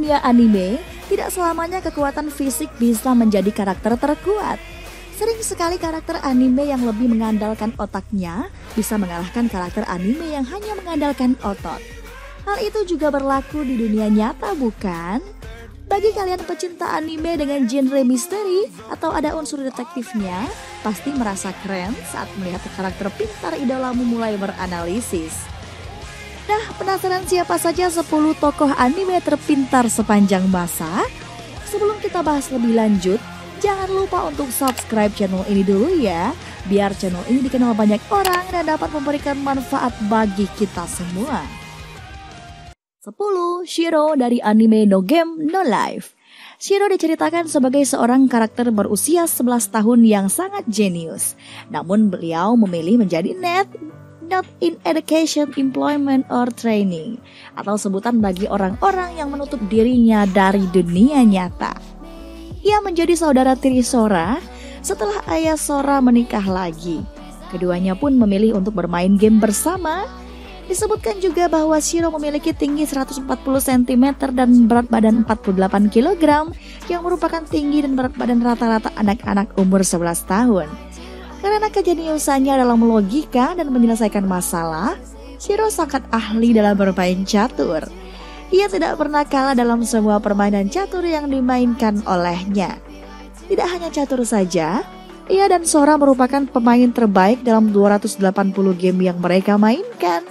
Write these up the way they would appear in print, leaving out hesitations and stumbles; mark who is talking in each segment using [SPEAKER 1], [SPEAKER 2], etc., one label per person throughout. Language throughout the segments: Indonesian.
[SPEAKER 1] dunia anime, tidak selamanya kekuatan fisik bisa menjadi karakter terkuat. Sering sekali karakter anime yang lebih mengandalkan otaknya bisa mengalahkan karakter anime yang hanya mengandalkan otot. Hal itu juga berlaku di dunia nyata, bukan? Bagi kalian pecinta anime dengan genre misteri atau ada unsur detektifnya, pasti merasa keren saat melihat karakter pintar idolamu mulai beranalisis. Nah, penasaran siapa saja 10 tokoh anime terpintar sepanjang masa? Sebelum kita bahas lebih lanjut, jangan lupa untuk subscribe channel ini dulu ya, biar channel ini dikenal banyak orang dan dapat memberikan manfaat bagi kita semua. 10. Shiro dari anime No Game No Life. Shiro diceritakan sebagai seorang karakter berusia 11 tahun yang sangat jenius. Namun beliau memilih menjadi not in education, employment, or training, atau sebutan bagi orang-orang yang menutup dirinya dari dunia nyata. Ia menjadi saudara tiri Sora setelah ayah Sora menikah lagi. Keduanya pun memilih untuk bermain game bersama. Disebutkan juga bahwa Shiro memiliki tinggi 140 cm dan berat badan 48 kg, yang merupakan tinggi dan berat badan rata-rata anak-anak umur 11 tahun. Karena kejeniusannya dalam logika dan menyelesaikan masalah, Shiro sangat ahli dalam bermain catur. Ia tidak pernah kalah dalam semua permainan catur yang dimainkan olehnya. Tidak hanya catur saja, ia dan Sora merupakan pemain terbaik dalam 280 game yang mereka mainkan.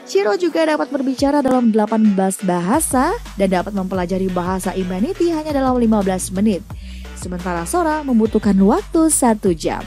[SPEAKER 1] Shiro juga dapat berbicara dalam 18 bahasa dan dapat mempelajari bahasa Imanity hanya dalam 15 menit. Sementara Sora membutuhkan waktu 1 jam.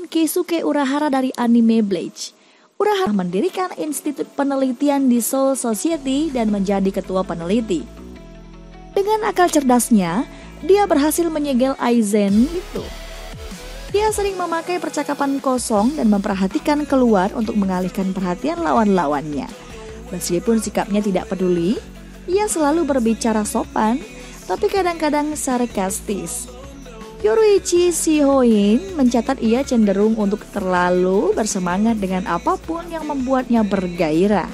[SPEAKER 1] Keisuke Urahara dari anime Bleach. Urahara mendirikan institut penelitian di Soul Society dan menjadi ketua peneliti. Dengan akal cerdasnya, dia berhasil menyegel Aizen itu. Dia sering memakai percakapan kosong dan memperhatikan keluar untuk mengalihkan perhatian lawan-lawannya. Meskipun sikapnya tidak peduli, ia selalu berbicara sopan, tapi kadang-kadang sarkastis. Yoruichi Shihoin mencatat ia cenderung untuk terlalu bersemangat dengan apapun yang membuatnya bergairah.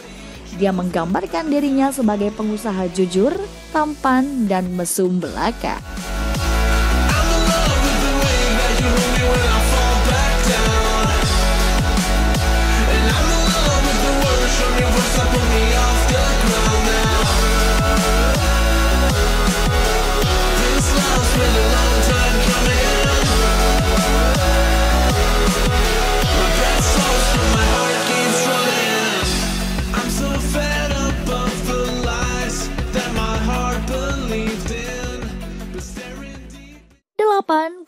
[SPEAKER 1] Dia menggambarkan dirinya sebagai pengusaha jujur, tampan, dan mesum belaka.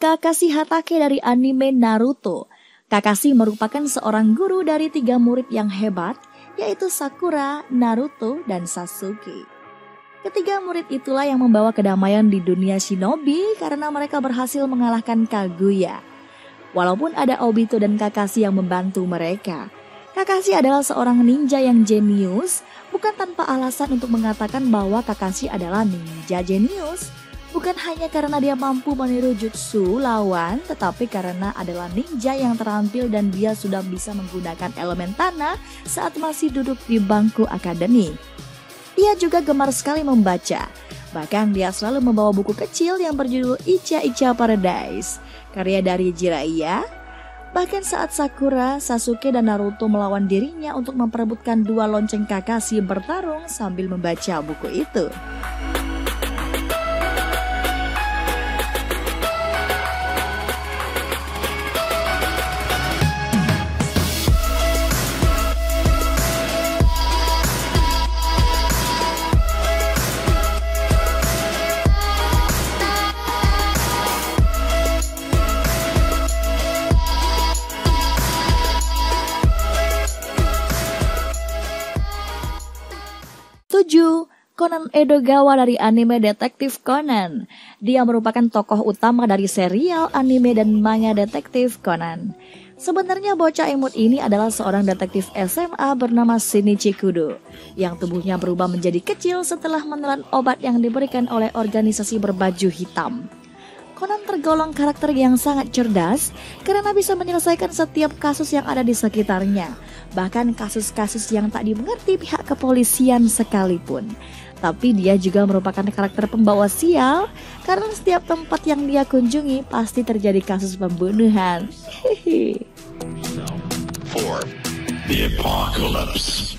[SPEAKER 1] Kakashi Hatake dari anime Naruto. Kakashi merupakan seorang guru dari 3 murid yang hebat, yaitu Sakura, Naruto, dan Sasuke. Ketiga murid itulah yang membawa kedamaian di dunia shinobi karena mereka berhasil mengalahkan Kaguya. Walaupun ada Obito dan Kakashi yang membantu mereka, Kakashi adalah seorang ninja yang jenius, bukan tanpa alasan untuk mengatakan bahwa Kakashi adalah ninja jenius. Bukan hanya karena dia mampu meniru jutsu lawan, tetapi karena adalah ninja yang terampil dan dia sudah bisa menggunakan elemen tanah saat masih duduk di bangku akademi. Ia juga gemar sekali membaca. Bahkan dia selalu membawa buku kecil yang berjudul Icha-Icha Paradise, karya dari Jiraiya. Bahkan saat Sakura, Sasuke, dan Naruto melawan dirinya untuk memperebutkan 2 lonceng Kakashi bertarung sambil membaca buku itu. Conan Edogawa dari anime Detektif Conan. Dia merupakan tokoh utama dari serial anime dan manga Detektif Conan. Sebenarnya bocah imut ini adalah seorang detektif SMA bernama Shinichi Kudo yang tubuhnya berubah menjadi kecil setelah menelan obat yang diberikan oleh organisasi berbaju hitam. Conan tergolong karakter yang sangat cerdas karena bisa menyelesaikan setiap kasus yang ada di sekitarnya, bahkan kasus-kasus yang tak dimengerti pihak kepolisian sekalipun. Tapi dia juga merupakan karakter pembawa sial karena setiap tempat yang dia kunjungi pasti terjadi kasus pembunuhan.
[SPEAKER 2] For the apocalypse.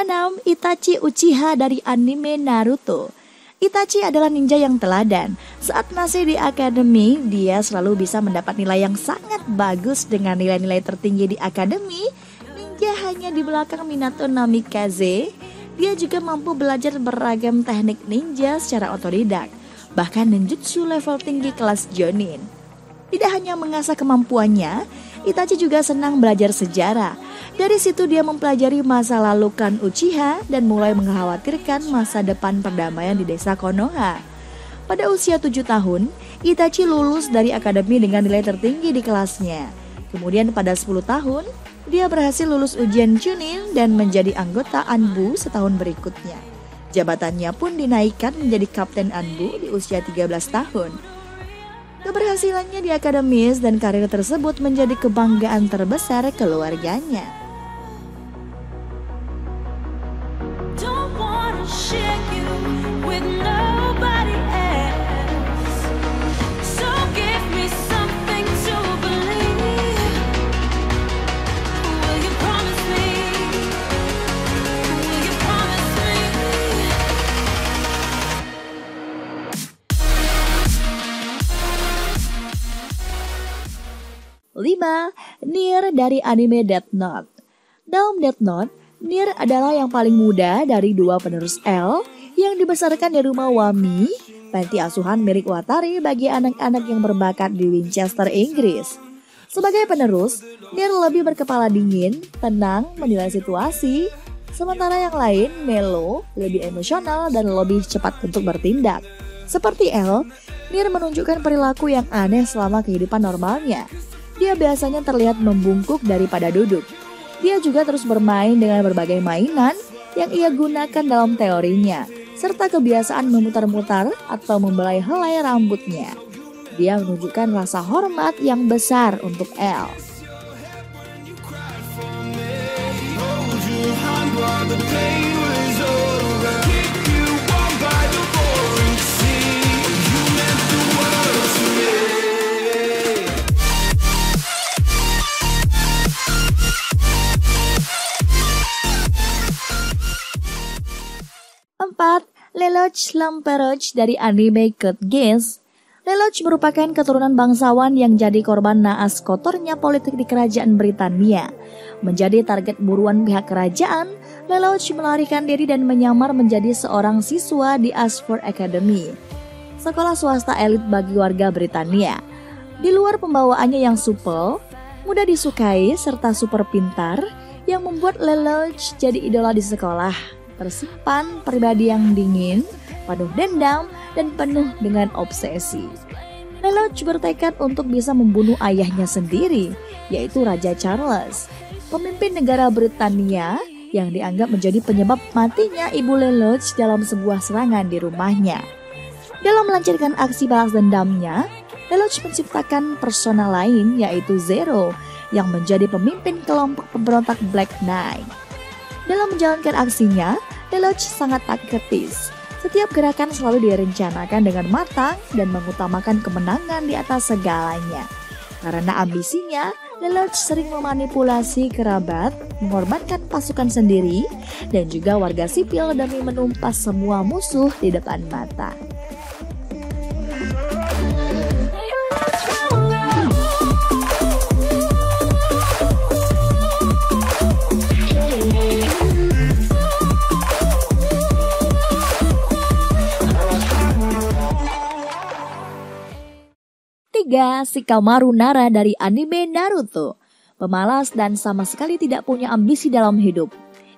[SPEAKER 1] 6. Itachi Uchiha dari anime Naruto. Itachi adalah ninja yang teladan. Saat masih di akademi, dia selalu bisa mendapat nilai yang sangat bagus dengan nilai-nilai tertinggi di akademi. Ninja hanya di belakang Minato Namikaze. Dia juga mampu belajar beragam teknik ninja secara otodidak, bahkan ninjutsu level tinggi kelas Jonin. Tidak hanya mengasah kemampuannya, Itachi juga senang belajar sejarah. Dari situ dia mempelajari masa lalu klan Uchiha dan mulai mengkhawatirkan masa depan perdamaian di desa Konoha. Pada usia 7 tahun, Itachi lulus dari akademi dengan nilai tertinggi di kelasnya. Kemudian pada 10 tahun, dia berhasil lulus ujian Chunin dan menjadi anggota Anbu setahun berikutnya. Jabatannya pun dinaikkan menjadi Kapten Anbu di usia 13 tahun. Keberhasilannya di akademis dan karir tersebut menjadi kebanggaan terbesar keluarganya. Lima, Nier dari anime Death Note. Dalam Death Note, Nier adalah yang paling muda dari dua penerus L yang dibesarkan di rumah Wami, panti asuhan milik Watari bagi anak-anak yang berbakat di Winchester, Inggris. Sebagai penerus, Nier lebih berkepala dingin, tenang, menilai situasi, sementara yang lain, Melo, lebih emosional dan lebih cepat untuk bertindak. Seperti L, Nier menunjukkan perilaku yang aneh selama kehidupan normalnya. Dia biasanya terlihat membungkuk daripada duduk. Dia juga terus bermain dengan berbagai mainan yang ia gunakan dalam teorinya, serta kebiasaan memutar-mutar atau membelai helai rambutnya. Dia menunjukkan rasa hormat yang besar untuk L. Lelouch Lamperouche dari anime Code Geass. Lelouch merupakan keturunan bangsawan yang jadi korban naas kotornya politik di kerajaan Britania. Menjadi target buruan pihak kerajaan, Lelouch melarikan diri dan menyamar menjadi seorang siswa di Ashford Academy, sekolah swasta elit bagi warga Britania. Di luar pembawaannya yang supel, mudah disukai, serta super pintar, yang membuat Lelouch jadi idola di sekolah. Tersimpan pribadi yang dingin, penuh dendam, dan penuh dengan obsesi. Lelouch bertekad untuk bisa membunuh ayahnya sendiri, yaitu Raja Charles, pemimpin negara Britania yang dianggap menjadi penyebab matinya ibu Lelouch dalam sebuah serangan di rumahnya. Dalam melancarkan aksi balas dendamnya, Lelouch menciptakan persona lain yaitu Zero yang menjadi pemimpin kelompok pemberontak Black Knight. Dalam menjalankan aksinya, Lelouch sangat taktis. Setiap gerakan selalu direncanakan dengan matang dan mengutamakan kemenangan di atas segalanya. Karena ambisinya, Lelouch sering memanipulasi kerabat, mengorbankan pasukan sendiri, dan juga warga sipil demi menumpas semua musuh di depan mata. ketiga, Shikamaru Nara dari anime Naruto. Pemalas dan sama sekali tidak punya ambisi dalam hidup.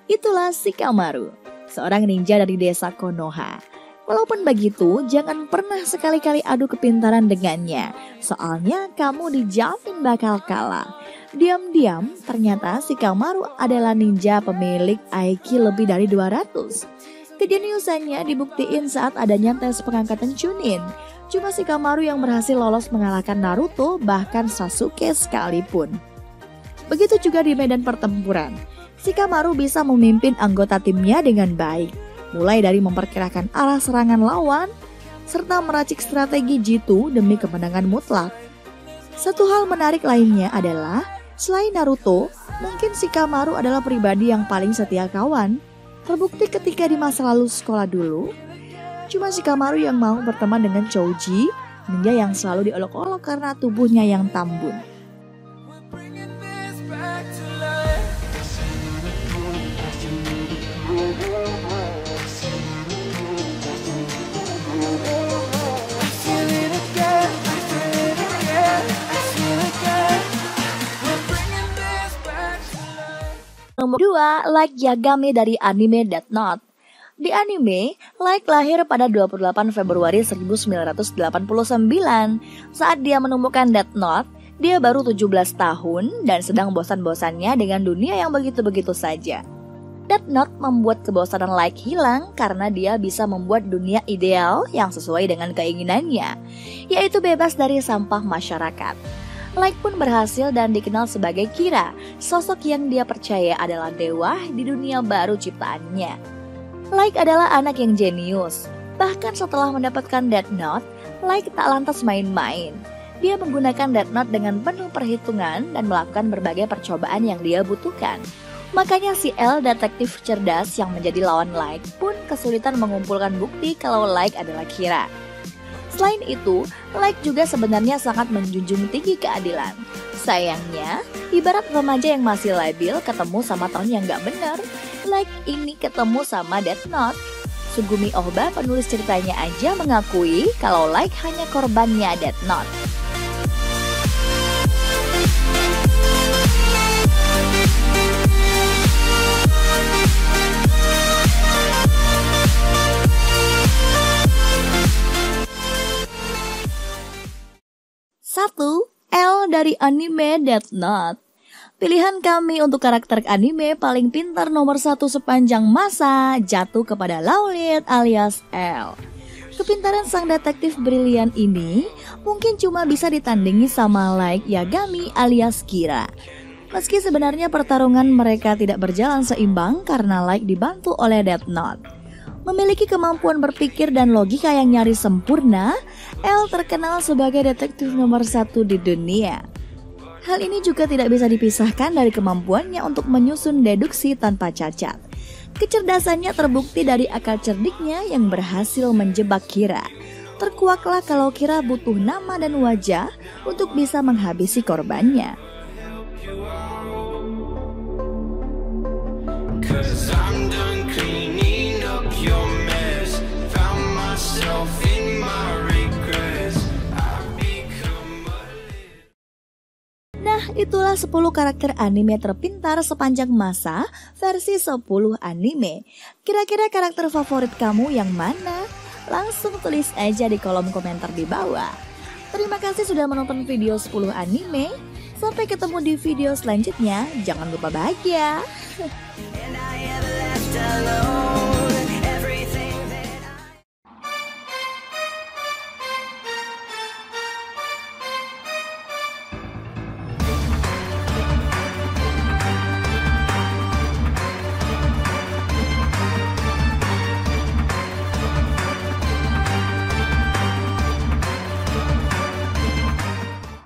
[SPEAKER 1] Itulah Shikamaru, seorang ninja dari desa Konoha. Walaupun begitu, jangan pernah sekali-kali adu kepintaran dengannya. Soalnya kamu dijamin bakal kalah. Diam-diam, ternyata Shikamaru adalah ninja pemilik IQ lebih dari 200. Kejeniusannya dibuktiin saat adanya tes pengangkatan Chunin. Cuma Shikamaru yang berhasil lolos mengalahkan Naruto, bahkan Sasuke sekalipun. Begitu juga di medan pertempuran. Shikamaru bisa memimpin anggota timnya dengan baik, mulai dari memperkirakan arah serangan lawan, serta meracik strategi jitu demi kemenangan mutlak. Satu hal menarik lainnya adalah, selain Naruto, mungkin Shikamaru adalah pribadi yang paling setia kawan. Terbukti ketika di masa lalu sekolah dulu, cuma Shikamaru yang mau berteman dengan Choji, ninja yang selalu diolok-olok karena tubuhnya yang tambun. Nomor 2, Light Yagami dari anime Death Note. Di anime, Light lahir pada 28 Februari 1989. Saat dia menemukan Death Note, dia baru 17 tahun dan sedang bosan-bosannya dengan dunia yang begitu-begitu saja. Death Note membuat kebosanan Light hilang karena dia bisa membuat dunia ideal yang sesuai dengan keinginannya, yaitu bebas dari sampah masyarakat. Light pun berhasil dan dikenal sebagai Kira, sosok yang dia percaya adalah dewa di dunia baru ciptaannya. Light adalah anak yang jenius. Bahkan setelah mendapatkan Death Note, Light tak lantas main-main. Dia menggunakan Death Note dengan penuh perhitungan dan melakukan berbagai percobaan yang dia butuhkan. Makanya si L, detektif cerdas yang menjadi lawan Light, pun kesulitan mengumpulkan bukti kalau Light adalah Kira. Selain itu, Light juga sebenarnya sangat menjunjung tinggi keadilan. Sayangnya, ibarat remaja yang masih labil ketemu sama tahun yang gak benar, Light ini ketemu sama Death Note. Sugumi Ohba, penulis ceritanya aja mengakui kalau Light hanya korbannya Death Note. Satu, L dari anime Death Note. Pilihan kami untuk karakter anime paling pintar nomor 1 sepanjang masa jatuh kepada Laulit alias L. Kepintaran sang detektif brilian ini mungkin cuma bisa ditandingi sama Light Yagami alias Kira. Meski sebenarnya pertarungan mereka tidak berjalan seimbang karena Light dibantu oleh Death Note. Memiliki kemampuan berpikir dan logika yang nyaris sempurna, L terkenal sebagai detektif nomor 1 di dunia. Hal ini juga tidak bisa dipisahkan dari kemampuannya untuk menyusun deduksi tanpa cacat. Kecerdasannya terbukti dari akal cerdiknya yang berhasil menjebak Kira. Terkuaklah kalau Kira butuh nama dan wajah untuk bisa menghabisi korbannya. Nah, itulah 10 karakter anime terpintar sepanjang masa versi 10 anime. Kira-kira karakter favorit kamu yang mana? Langsung tulis aja di kolom komentar di bawah. Terima kasih sudah menonton video 10 anime. Sampai ketemu di video selanjutnya. Jangan lupa bahagia.